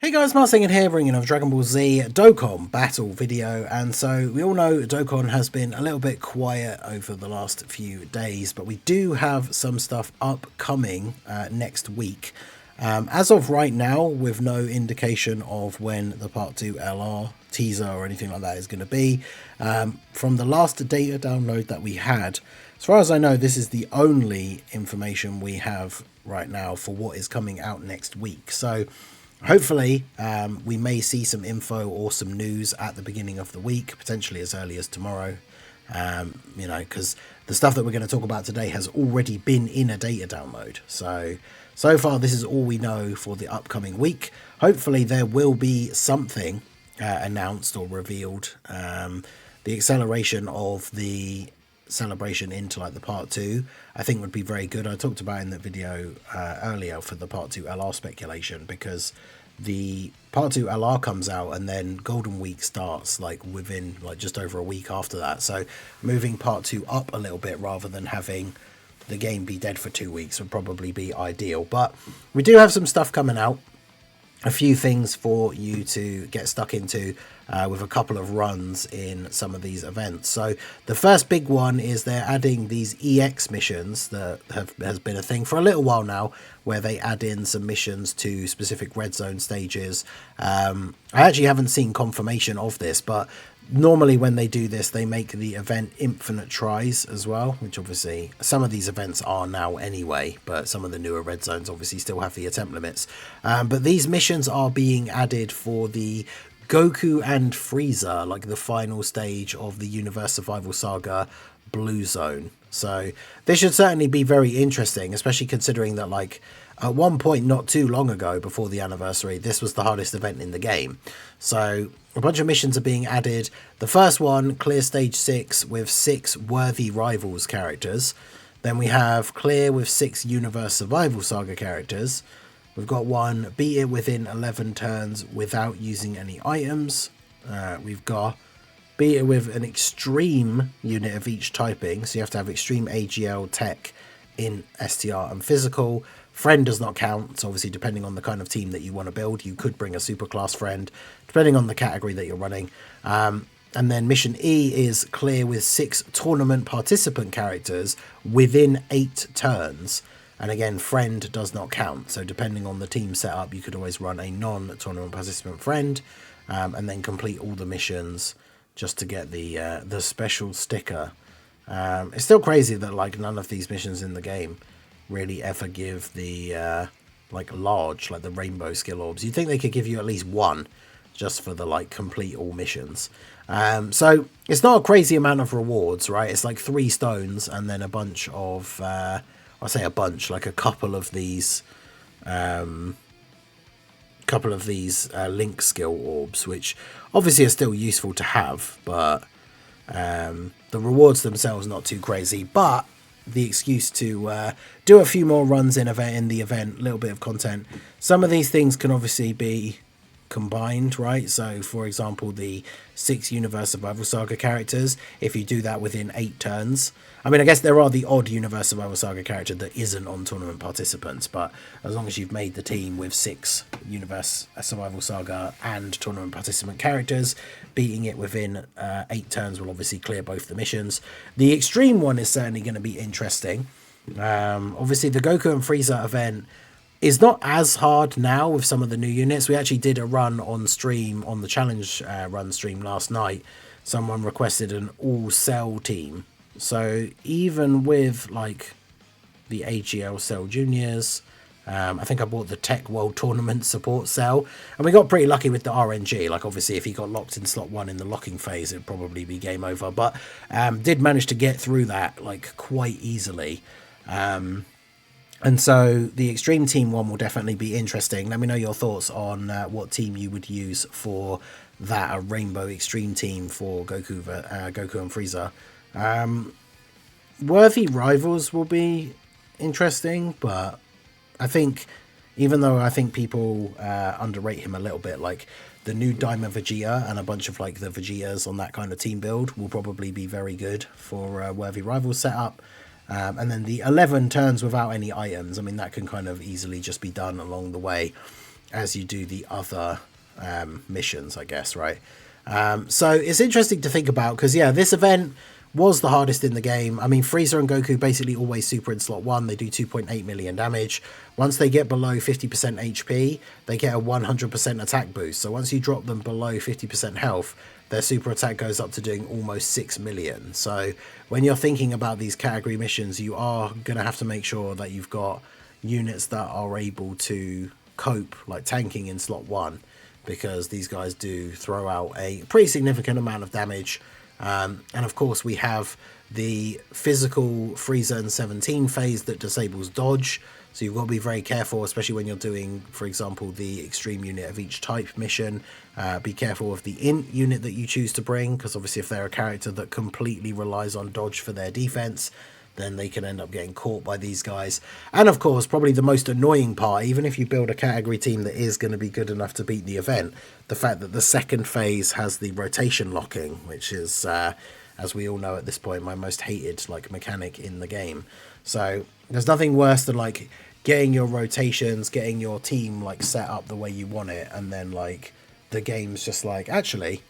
Hey guys, Marcin here, bringing of Dragon Ball Z Dokkan battle video. And so we all know Dokkan has been a little bit quiet over the last few days, but we do have some stuff upcoming next week. As of right now, with no indication of when the Part 2 LR teaser or anything like that is going to be, from the last data download that we had, as far as I know, this is the only information we have right now for what is coming out next week. So hopefully, we may see some info or some news at the beginning of the week, potentially as early as tomorrow. Because the stuff that we're going to talk about today has already been in a data download. So far, this is all we know for the upcoming week. Hopefully, there will be something announced or revealed. The acceleration of the celebration into like the part 2 I think would be very good. I talked about in the video earlier for the part 2 LR speculation, because the part 2 LR comes out and then Golden Week starts like within like just over a week after that, so moving part 2 up a little bit rather than having the game be dead for 2 weeks would probably be ideal. But we do have some stuff coming out, a few things for you to get stuck into with a couple of runs in some of these events. So the first big one is they're adding these EX missions that has been a thing for a little while now, where they add in some missions to specific red zone stages. I actually haven't seen confirmation of this, but normally when they do this, they make the event infinite tries as well, which obviously some of these events are now anyway, but some of the newer red zones obviously still have the attempt limits. But these missions are being added for the Goku and Frieza, like the final stage of the Universe Survival Saga Blue Zone. So this should certainly be very interesting, especially considering that like at one point not too long ago, before the anniversary, this was the hardest event in the game. So a bunch of missions are being added. The first one, clear stage 6 with 6 worthy rivals characters. Then we have clear with 6 Universe Survival Saga characters. We've got one, beat it within 11 turns without using any items. We've got beat it with an extreme unit of each typing. So you have to have extreme AGL, tech, in STR and physical. Friend does not count. So obviously depending on the kind of team that you want to build, you could bring a superclass friend, depending on the category that you're running. And then mission E is clear with 6 tournament participant characters within 8 turns. And again, friend does not count. So depending on the team setup, you could always run a non-tournament participant friend, and then complete all the missions just to get the special sticker. It's still crazy that like none of these missions in the game really ever give the like the rainbow skill orbs. You'd think they could give you at least one just for the like complete all missions. So it's not a crazy amount of rewards, right? It's like 3 stones and then a bunch of I say a bunch, like a couple of these link skill orbs, which obviously are still useful to have, but the rewards themselves not too crazy. But the excuse to do a few more runs in the event, a little bit of content. Some of these things can obviously be combined, right? So for example, the 6 Universe Survival Saga characters, if you do that within 8 turns, I mean, I guess there are the odd Universe Survival Saga character that isn't on tournament participants, but as long as you've made the team with 6 Universe Survival Saga and tournament participant characters, beating it within 8 turns will obviously clear both the missions. The extreme one is certainly going to be interesting. Obviously the Goku and Frieza event is not as hard now with some of the new units. We actually did a run on stream, on the challenge run stream last night. Someone requested an all-cell team. So even with like the AGL Cell Juniors, I think I bought the Tech World Tournament support cell, and we got pretty lucky with the RNG. Like obviously if he got locked in slot 1 in the locking phase, it'd probably be game over, but did manage to get through that like quite easily. And so the Extreme Team one will definitely be interesting. Let me know your thoughts on what team you would use for that, a Rainbow Extreme Team for Goku and Frieza. Worthy Rivals will be interesting, but I think, even though I think people underrate him a little bit, like the new Diamond Vegeta and a bunch of like the Vegetas on that kind of team build will probably be very good for Worthy Rivals setup. And then the 11 turns without any items, I mean, that can kind of easily just be done along the way. as you do the other missions, I guess, right? So it's interesting to think about because, yeah, this event was the hardest in the game. I mean, Frieza and Goku basically always super in slot 1. They do 2.8 million damage. Once they get below 50% HP, they get a 100% attack boost. So once you drop them below 50% health, their super attack goes up to doing almost 6 million. So when you're thinking about these category missions, you are going to have to make sure that you've got units that are able to cope, like tanking in slot 1, because these guys do throw out a pretty significant amount of damage. And of course we have the physical Frieza and 17 phase that disables dodge, so you've got to be very careful, especially when you're doing, for example, the extreme unit of each type mission. Be careful of the int unit that you choose to bring, because obviously if they're a character that completely relies on dodge for their defense, then they can end up getting caught by these guys. And of course, probably the most annoying part, even if you build a category team that is going to be good enough to beat the event, the fact that the second phase has the rotation locking, which is, as we all know at this point, my most hated like mechanic in the game. So there's nothing worse than like getting your rotations, getting your team like set up the way you want it, and then like the game's just like, actually,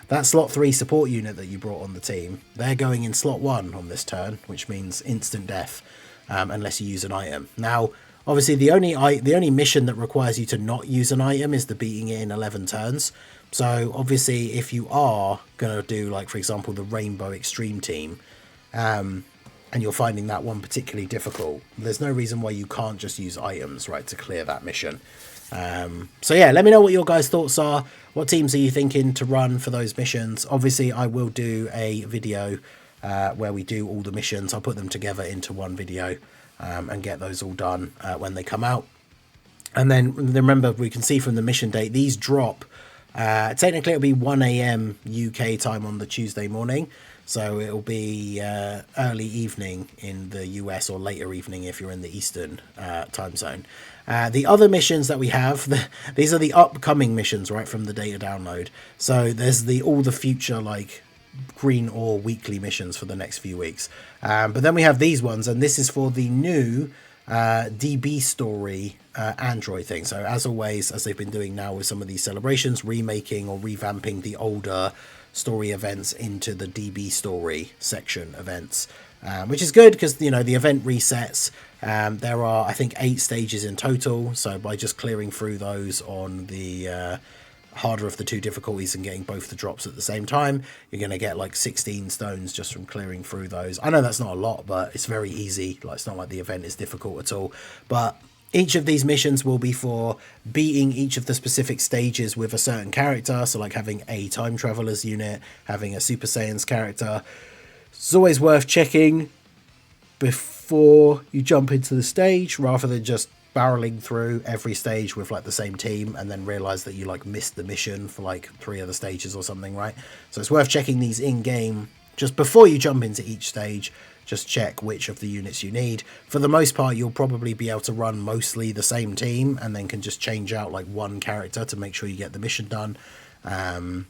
that slot 3 support unit that you brought on the team, they're going in slot 1 on this turn, which means instant death, unless you use an item. Now, obviously, the only mission that requires you to not use an item is the beating it in 11 turns. So, obviously, if you are going to do, like, for example, the Rainbow Extreme team, and you're finding that one particularly difficult, there's no reason why you can't just use items, right, to clear that mission. So yeah, let me know what your guys' thoughts are. What teams are you thinking to run for those missions? Obviously, I will do a video where we do all the missions. I'll put them together into one video and get those all done when they come out. And then remember, we can see from the mission date, these drop. Technically, it'll be 1 a.m. UK time on the Tuesday morning. So it'll be early evening in the US, or later evening if you're in the Eastern time zone. The other missions that we have, these are the upcoming missions, right, from the data download. So there's all the future, like, green ore weekly missions for the next few weeks. But then we have these ones, and this is for the new DB story Android thing. So as always, as they've been doing now with some of these celebrations, remaking or revamping the older story events into the DB story section events, which is good because, you know, the event resets. There are, I think, 8 stages in total, so by just clearing through those on the harder of the 2 difficulties and getting both the drops at the same time, you're going to get like 16 stones just from clearing through those. I know that's not a lot, but it's very easy. Like, it's not like the event is difficult at all. But each of these missions will be for beating each of the specific stages with a certain character. So like having a time traveler's unit, having a Super Saiyan's character. It's always worth checking before you jump into the stage, rather than just barreling through every stage with like the same team and then realize that you like missed the mission for like 3 other stages or something, right? So it's worth checking these in game just before you jump into each stage. Just check which of the units you need. For the most part, you'll probably be able to run mostly the same team, and then can just change out like one character to make sure you get the mission done. And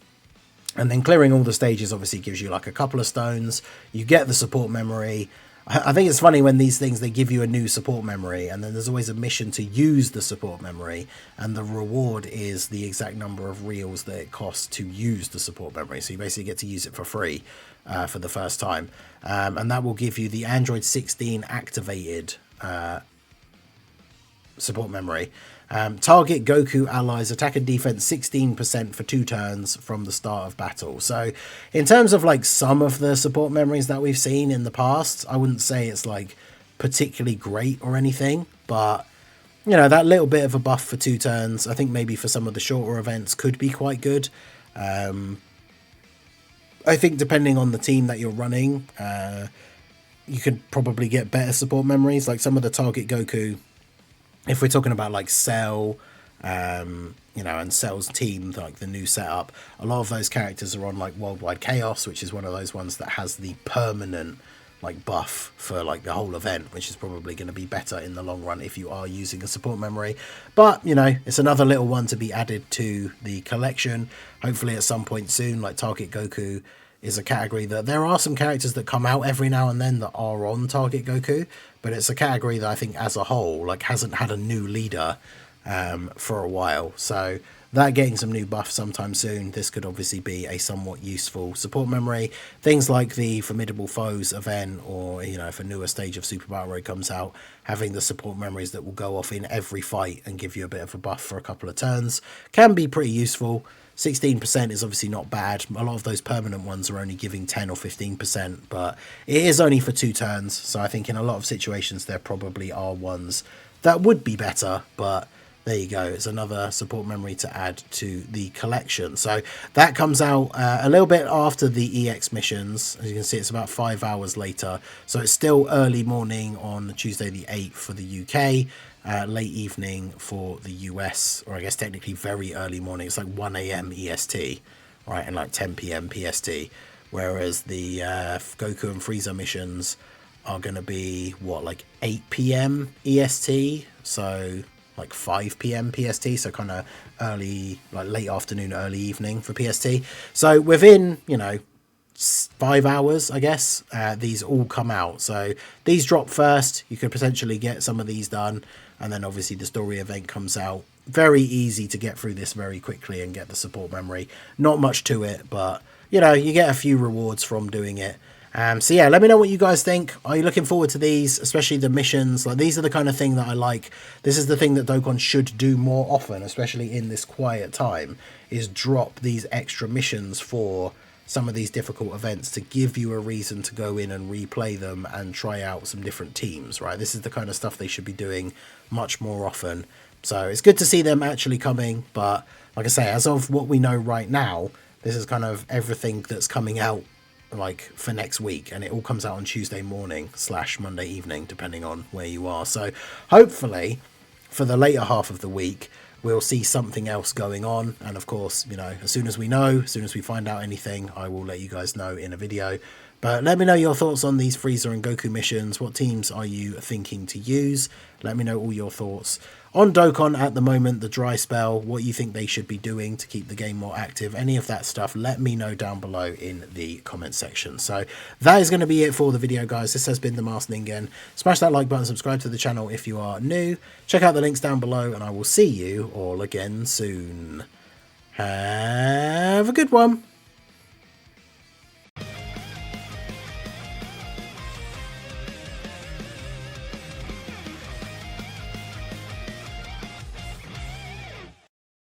then clearing all the stages obviously gives you like a couple of stones. You get the support memory. I think it's funny when these things, they give you a new support memory, and then there's always a mission to use the support memory, and the reward is the exact number of reals that it costs to use the support memory. So you basically get to use it for free for the first time, and that will give you the Android 16 activated support memory. Target Goku allies attack and defense 16% for 2 turns from the start of battle. So in terms of like some of the support memories that we've seen in the past, I wouldn't say it's like particularly great or anything, but you know, that little bit of a buff for 2 turns, I think maybe for some of the shorter events could be quite good. I think depending on the team that you're running, you could probably get better support memories. Like some of the Target Goku, if we're talking about like Cell, you know, and Cell's team, like the new setup, a lot of those characters are on like Worldwide Chaos, which is one of those ones that has the permanent like buff for like the whole event, which is probably going to be better in the long run if you are using a support memory. But you know, it's another little one to be added to the collection, hopefully at some point soon. Like Target Goku is a category that there are some characters that come out every now and then that are on Target Goku, but it's a category that I think as a whole like hasn't had a new leader for a while. So that getting some new buff sometime soon, this could obviously be a somewhat useful support memory. Things like the Formidable Foes event, or, you know, if a newer stage of Super Battle Road comes out, having the support memories that will go off in every fight and give you a bit of a buff for a couple of turns can be pretty useful. 16% is obviously not bad. A lot of those permanent ones are only giving 10 or 15%, but it is only for 2 turns. So I think in a lot of situations there probably are ones that would be better, but there you go. It's another support memory to add to the collection. So that comes out a little bit after the EX missions. As you can see, it's about 5 hours later. So it's still early morning on Tuesday the 8th for the UK. Late evening for the US, or I guess technically very early morning. It's like 1 a.m. EST, right, and like 10 p.m. PST. Whereas the Goku and Frieza missions are going to be, what, like 8 p.m. EST? So like 5 p.m. PST, so kind of early, like late afternoon, early evening for PST. So within, you know, 5 hours, I guess, these all come out. So these drop first. You could potentially get some of these done, and then obviously the story event comes out. Very easy to get through this very quickly and get the support memory. Not much to it, but, you know, you get a few rewards from doing it. So yeah, let me know what you guys think. Are you looking forward to these, especially the missions? Like, these are the kind of thing that I like. This is the thing that Dokkan should do more often, especially in this quiet time, is drop these extra missions for some of these difficult events to give you a reason to go in and replay them and try out some different teams, right? This is the kind of stuff they should be doing much more often. So it's good to see them actually coming, but like I say, as of what we know right now, this is kind of everything that's coming out like for next week, and it all comes out on Tuesday morning / Monday evening, depending on where you are. So hopefully for the later half of the week we'll see something else going on, and of course, you know, as soon as we know, as soon as we find out anything, I will let you guys know in a video. But let me know your thoughts on these Frieza and Goku missions. What teams are you thinking to use? Let me know all your thoughts on Dokkan at the moment, the dry spell, what you think they should be doing to keep the game more active, any of that stuff. Let me know down below in the comment section. So that is going to be it for the video, guys. This has been the Masked Ningen. Smash that like button, subscribe to the channel if you are new. Check out the links down below, and I will see you all again soon. Have a good one.